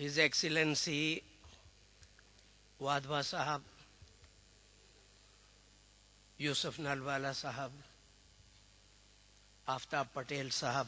His Excellency Wadhwa Sahab, Yusuf Nalwala Sahab, Aftab Patel Sahab,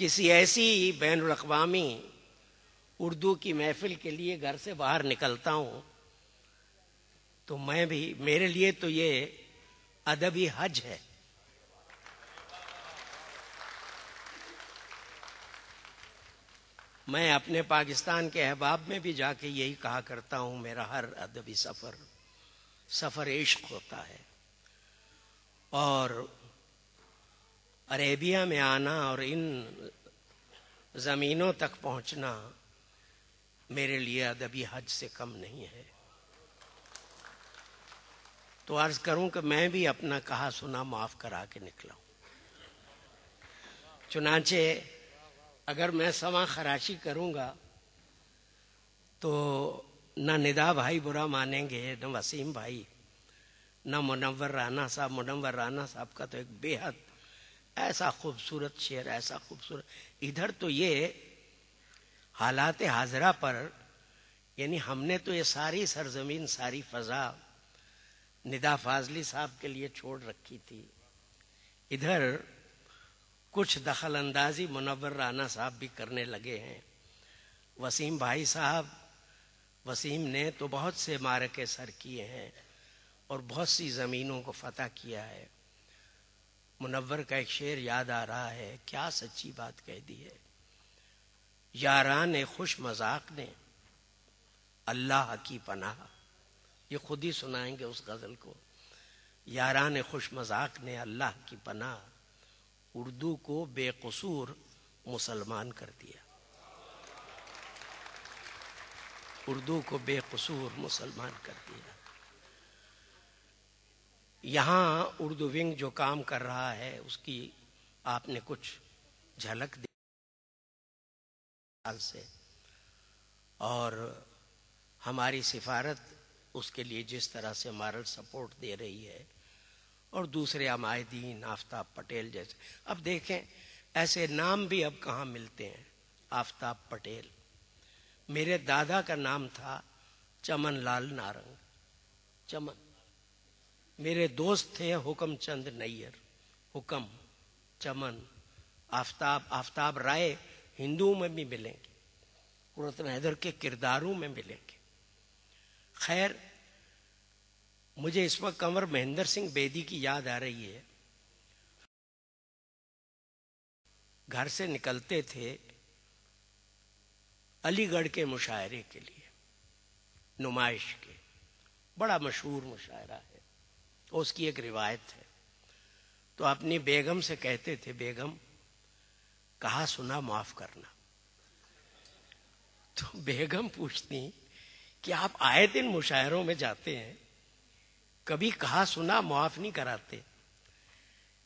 کسی ایسی بین الاقوامی اردو کی محفل کے لیے گھر سے باہر نکلتا ہوں تو میں بھی، میرے لیے تو یہ ادبی حج ہے. میں اپنے پاکستان کے احباب میں بھی جا کے یہی کہا کرتا ہوں، میرا ہر ادبی سفر عشق ہوتا ہے. اور عربیہ میں آنا اور ان زمینوں تک پہنچنا میرے لیے ادبی حج سے کم نہیں ہے. تو عرض کروں کہ میں بھی اپنا کہا سنا معاف کرا کے نکلا ہوں. چنانچہ اگر میں سما خراشی کروں گا تو نہ ندا بھائی برا مانیں گے، نہ وسیم بھائی، نہ منور رانا صاحب. منور رانا صاحب کا تو ایک بے حد ایسا خوبصورت شعر، ایسا خوبصورت. ادھر تو یہ حالات حاضرہ پر، یعنی ہم نے تو یہ ساری سرزمین، ساری فضا ندا فاضلی صاحب کے لیے چھوڑ رکھی تھی. ادھر کچھ دخل اندازی منور رانا صاحب بھی کرنے لگے ہیں. وسیم بھائی صاحب، وسیم نے تو بہت سے معرکے سر کیے ہیں اور بہت سی زمینوں کو فتح کیا ہے. منور کا ایک شعر یاد آ رہا ہے، کیا سچی بات کہہ دی ہے. یاران خوش مذاق نے اللہ کی پناہ، یہ خود ہی سنائیں گے اس غزل کو. یاران خوش مذاق نے اللہ کی پناہ، اردو کو بے قصور مسلمان کر دیا. اردو کو بے قصور مسلمان کر دیا. یہاں اردو ونگ جو کام کر رہا ہے اس کی آپ نے کچھ جھلک دی سے، اور ہماری سفارت اس کے لیے جس طرح سے مارل سپورٹ دے رہی ہے، اور دوسرے عمائدین آفتاب پٹیل جیسے. اب دیکھیں ایسے نام بھی اب کہاں ملتے ہیں. آفتاب پٹیل، میرے دادا کا نام تھا چمن لال نارنگ. چمن. میرے دوست تھے حکم چند نیر. حکم، چمن، آفتاب. آفتاب رائے ہندوؤں میں بھی ملیں گے، قرۃ حیدر کے کرداروں میں ملیں گے. خیر، مجھے اس وقت کنور مہندر سنگھ بیدی کی یاد آ رہی ہے. گھر سے نکلتے تھے علی گڑھ کے مشاعرے کے لیے، نمائش کے. بڑا مشہور مشاعرہ ہے، اس کی ایک روایت ہے. تو اپنی بیگم سے کہتے تھے، بیگم کہا سنا معاف کرنا. تو بیگم پوچھتی کہ آپ آئے دن مشاعروں میں جاتے ہیں، کبھی کہا سنا معاف نہیں کراتے،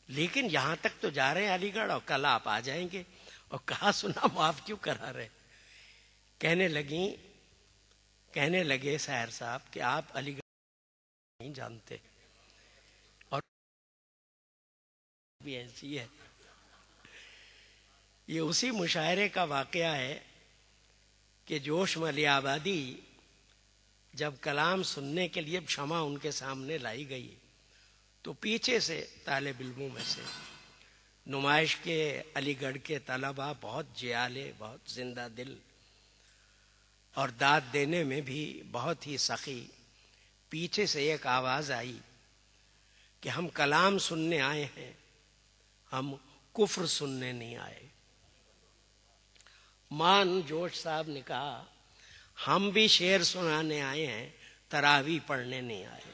لیکن یہاں تک تو جا رہے ہیں علی گڑھ، اور کل آپ آ جائیں گے اور کہا سنا معاف کیوں کرا رہے. کہنے لگے ساحر صاحب کہ آپ علی گڑھ نہیں جانتے، اور بھی ایسی ہے. یہ اسی مشاعرے کا واقعہ ہے کہ جوش ملی آبادی جب کلام سننے کے لیے شمع ان کے سامنے لائی گئی تو پیچھے سے طالب علموں میں سے نمائش کے علی گڑھ کے طلباء بہت جیالے، بہت زندہ دل اور داد دینے میں بھی بہت ہی سخی، پیچھے سے ایک آواز آئی کہ ہم کلام سننے آئے ہیں، ہم کفر سننے نہیں آئے. مان جوش صاحب نے کہا ہم بھی شعر سنانے آئے ہیں، تراویح پڑھنے نہیں آئے.